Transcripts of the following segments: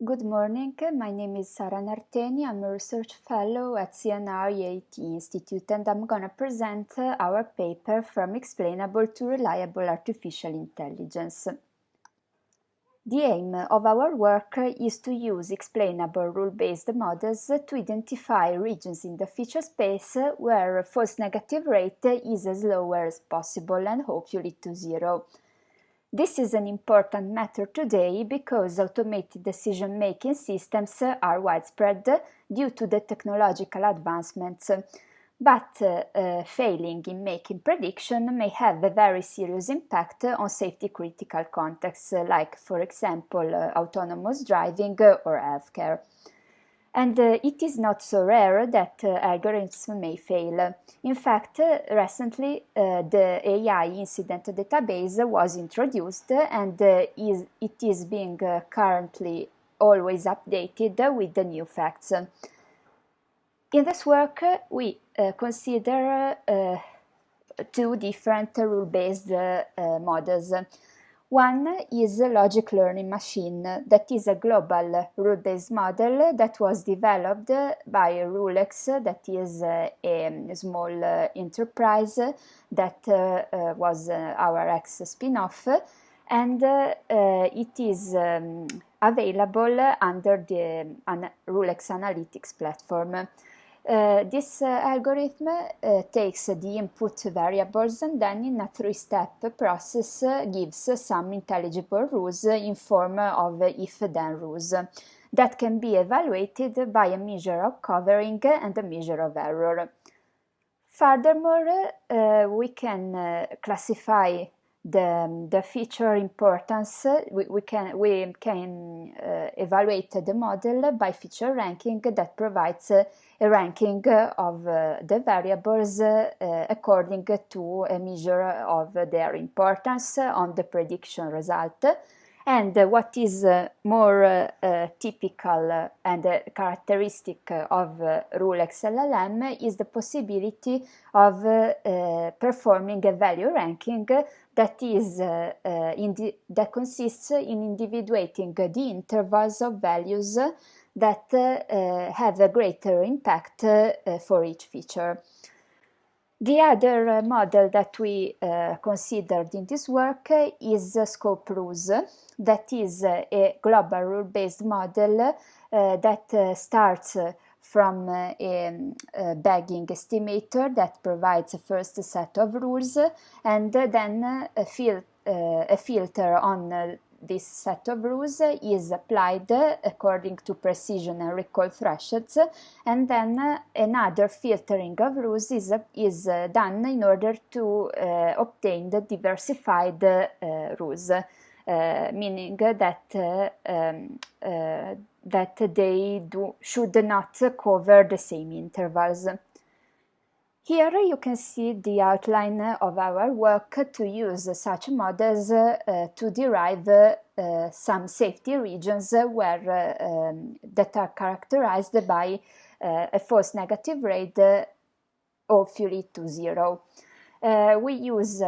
Good morning, my name is Sara Narteni. I'm a research fellow at CNR-IEIIT Institute and I'm going to present our paper From Explainable to Reliable Artificial Intelligence. The aim of our work is to use explainable rule-based models to identify regions in the feature space where false negative rate is as low as possible and hopefully to zero. This is an important matter today because automated decision-making systems are widespread due to the technological advancements. But failing in making prediction may have a very serious impact on safety-critical contexts, like, for example, autonomous driving or healthcare. And it is not so rare that algorithms may fail. In fact, recently the AI incident database was introduced and it is being currently always updated with the new facts. In this work, we consider two different rule-based models. One is a logic learning machine that is a global rule-based model that was developed by Rulex, that is a small enterprise that was our ex spin-off, and it is available under the Rulex Analytics platform. This algorithm takes the input variables and then in a three-step process gives some intelligible rules in form of if-then rules that can be evaluated by a measure of covering and a measure of error. Furthermore, we can classify the feature importance. We can evaluate the model by feature ranking that provides a ranking of the variables according to a measure of their importance on the prediction result. And what is more typical and characteristic of Rulex LLM is the possibility of performing a value ranking that consists in individuating the intervals of values that have a greater impact for each feature. The other model that we considered in this work is Scope Rules, that is a global rule-based model that starts from a bagging estimator that provides a first set of rules and then a filter on this set of rules is applied according to precision and recall thresholds, and then another filtering of rules is done in order to obtain the diversified rules, meaning that they should not cover the same intervals. Here you can see the outline of our work to use such models to derive some safety regions that are characterized by a false negative rate hopefully to zero. We use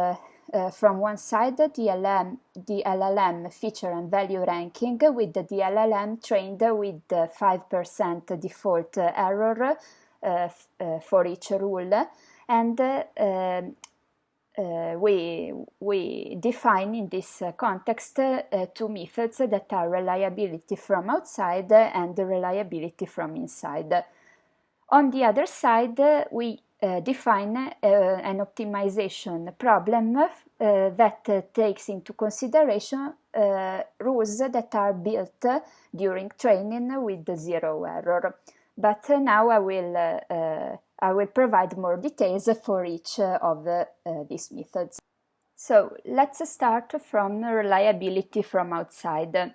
from one side the LLM feature and value ranking with the LLM trained with 5% default error for each rule, and we define in this context two methods that are reliability from outside and reliability from inside. On the other side, we define an optimization problem that takes into consideration rules that are built during training with zero error. But now I will provide more details for each of these methods. So let's start from reliability from outside.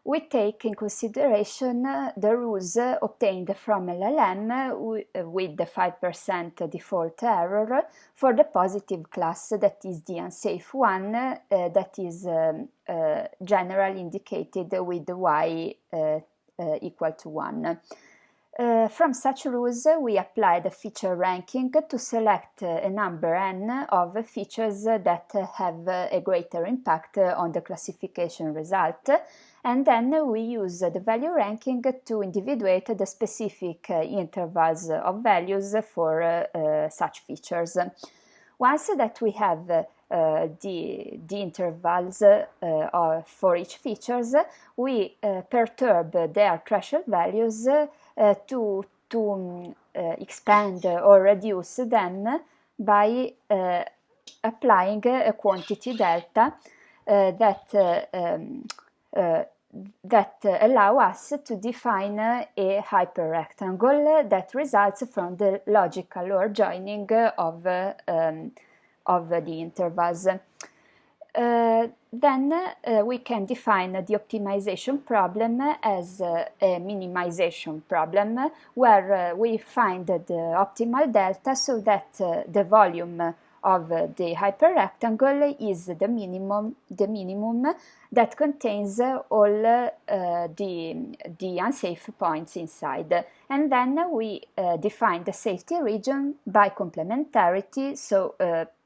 We take in consideration the rules obtained from LLM with the 5% default error for the positive class, that is the unsafe one, that is generally indicated with y equal to 1. From such rules, we apply the feature ranking to select a number n of features that have a greater impact on the classification result, and then we use the value ranking to individuate the specific intervals of values for such features. Once that we have the intervals for each features, we perturb their threshold values to expand or reduce them by applying a quantity delta that allow us to define a hyperrectangle that results from the logical OR joining of the intervals. Then we can define the optimization problem as a minimization problem, where we find the optimal delta so that the volume of the hyperrectangle is the minimum that contains all the unsafe points inside. And then we define the safety region by complementarity, so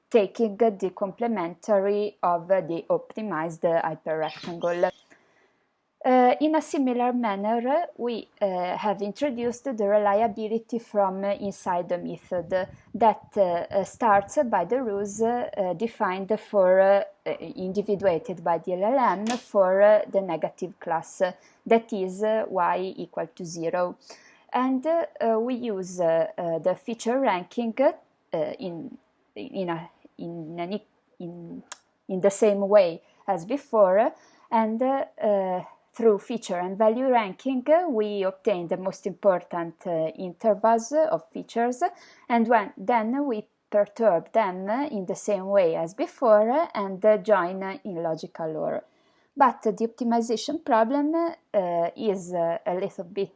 taking the complementary of the optimized hyperrectangle. In a similar manner, we have introduced the reliability from inside the method that starts by the rules defined for individuated by the LLM for the negative class, that is y equal to 0. And we use the feature ranking in the same way as before, and through feature and value ranking, we obtain the most important intervals of features, and then we perturb them in the same way as before and join in logical OR. But the optimization problem is a little bit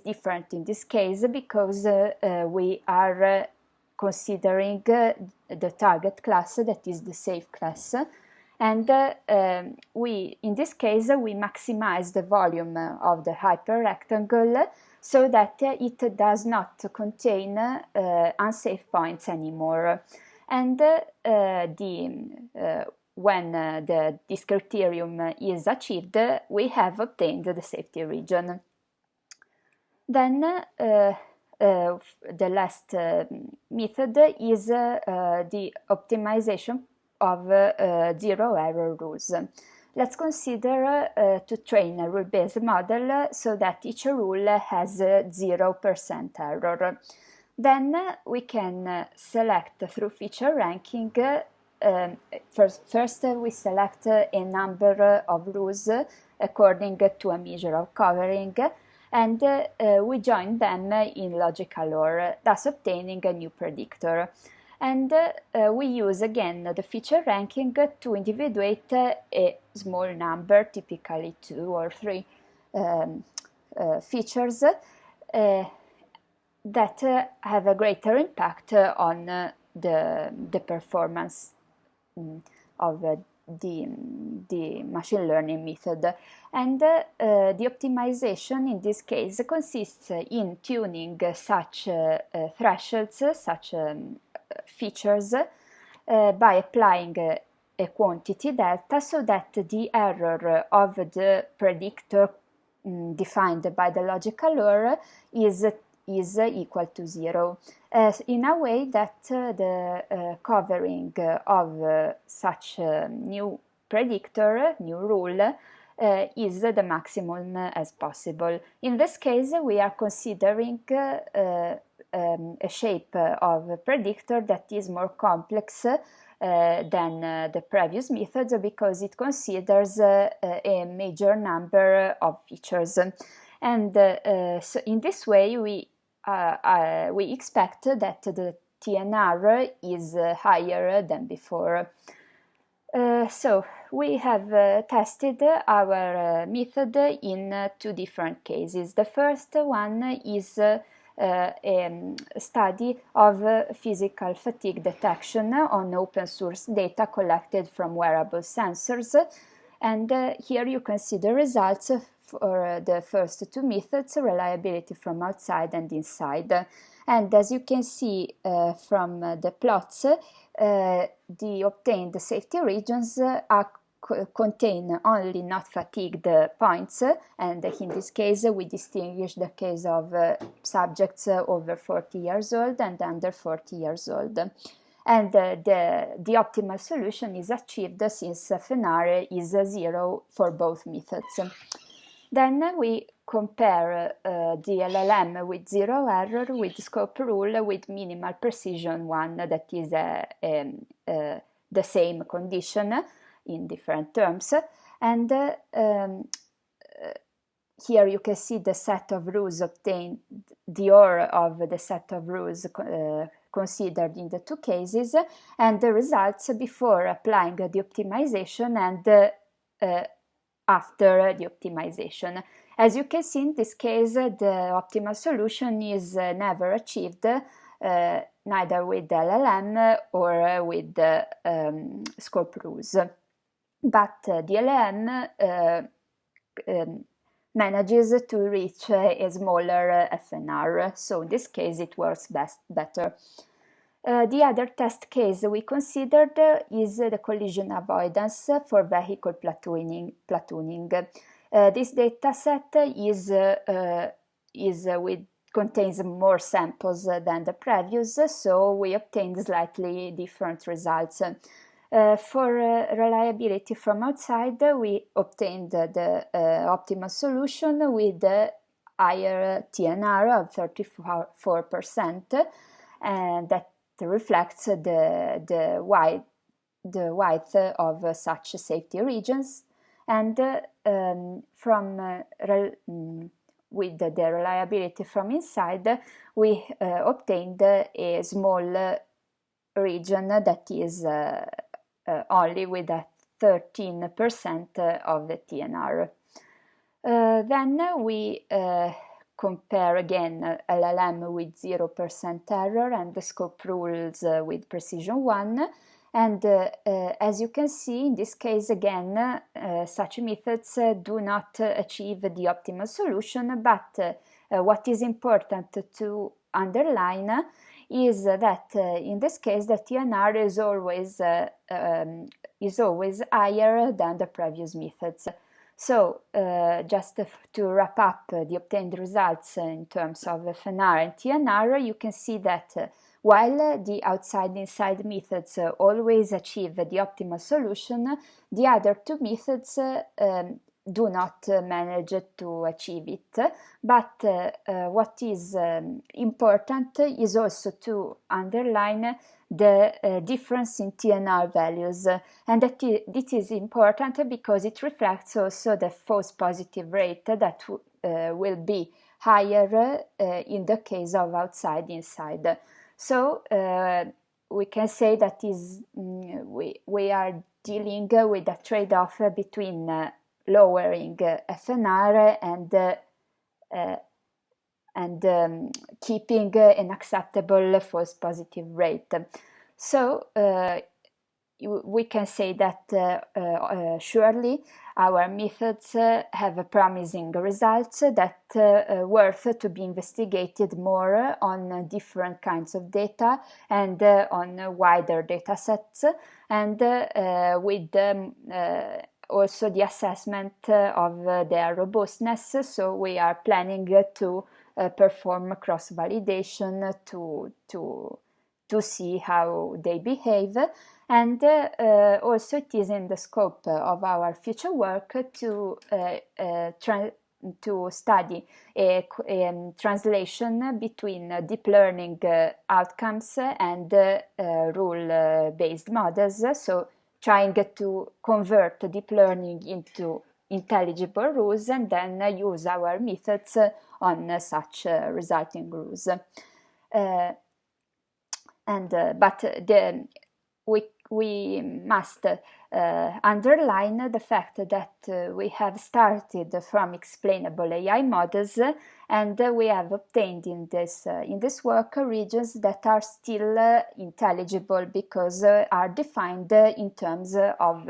different in this case, because we are considering the target class, that is the safe class, and in this case we maximize the volume of the hyperrectangle so that it does not contain unsafe points anymore. And when this criterion is achieved, we have obtained the safety region. Then the last method is the optimization of zero error rules. Let's consider to train a rule-based model so that each rule has 0% error. Then we can select through feature ranking. First we select a number of rules according to a measure of covering, and we join them in logical OR, thus obtaining a new predictor. And we use again the feature ranking to individuate a small number, typically 2 or 3 features that have a greater impact on the performance of the machine learning method. And the optimization in this case consists in tuning such thresholds, such features, by applying a quantity delta so that the error of the predictor defined by the logical OR is equal to 0, in a way that the covering of such new predictor, new rule, is the maximum as possible. In this case, we are considering a shape of predictor that is more complex than the previous methods, because it considers a major number of features. And so in this way, we expect that the TNR is higher than before. So we have tested our method in 2 different cases. The first one is a study of physical fatigue detection on open source data collected from wearable sensors, and here you can see the results for the first 2 methods, reliability from outside and inside. And as you can see from the plots, the obtained safety regions are contain only not fatigued points, and in this case we distinguish the case of subjects over 40 years old and under 40 years old. And the optimal solution is achieved since FNR is 0 for both methods. Then we compare the LLM with 0 error with scope rule with minimal precision 1, that is the same condition in different terms. And here you can see the set of rules obtained, the OR of the set of rules considered in the two cases, and the results before applying the optimization and after the optimization. As you can see, in this case, the optimal solution is never achieved, neither with the LLM or with the scope rules. But the LLM manages to reach a smaller FNR, so in this case it works better. The other test case we considered is the collision avoidance for vehicle platooning. This data set contains more samples than the previous, so we obtained slightly different results. For reliability from outside, we obtained the optimal solution with the higher TNR of 34%, and that reflects the width of such safety regions. And with the reliability from inside, we obtained a small region that is only with a 13% of the TNR. Then we compare again LLM with 0% error and the scope rules with precision 1. And as you can see, in this case again, such methods do not achieve the optimal solution, but what is important to underline is that in this case the TNR is always higher than the previous methods. So just to wrap up the obtained results in terms of FNR and TNR, you can see that while the outside-inside methods always achieve the optimal solution, the other two methods do not manage to achieve it. But what is important is also to underline the difference in TNR values, and that this is important because it reflects also the false positive rate that will be higher in the case of outside-inside. So we can say that we are dealing with a trade-off between lowering FNR and keeping an acceptable false positive rate. So we can say that surely our methods have promising results that worth to be investigated more on different kinds of data and on wider data sets, and with also the assessment of their robustness. So we are planning to perform cross-validation to see how they behave, and also it is in the scope of our future work to study a translation between deep learning outcomes and rule-based models, so trying to convert deep learning into intelligible rules and then use our methods on such resulting rules. But we must underline the fact that we have started from explainable AI models, and we have obtained in this work regions that are still intelligible because are defined in terms of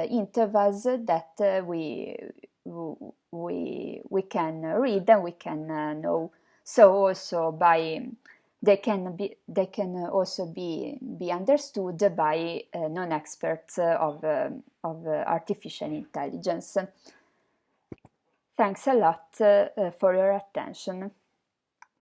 intervals that we can read and we can know. So also by they can also be understood by non-experts of artificial intelligence. Thanks a lot for your attention.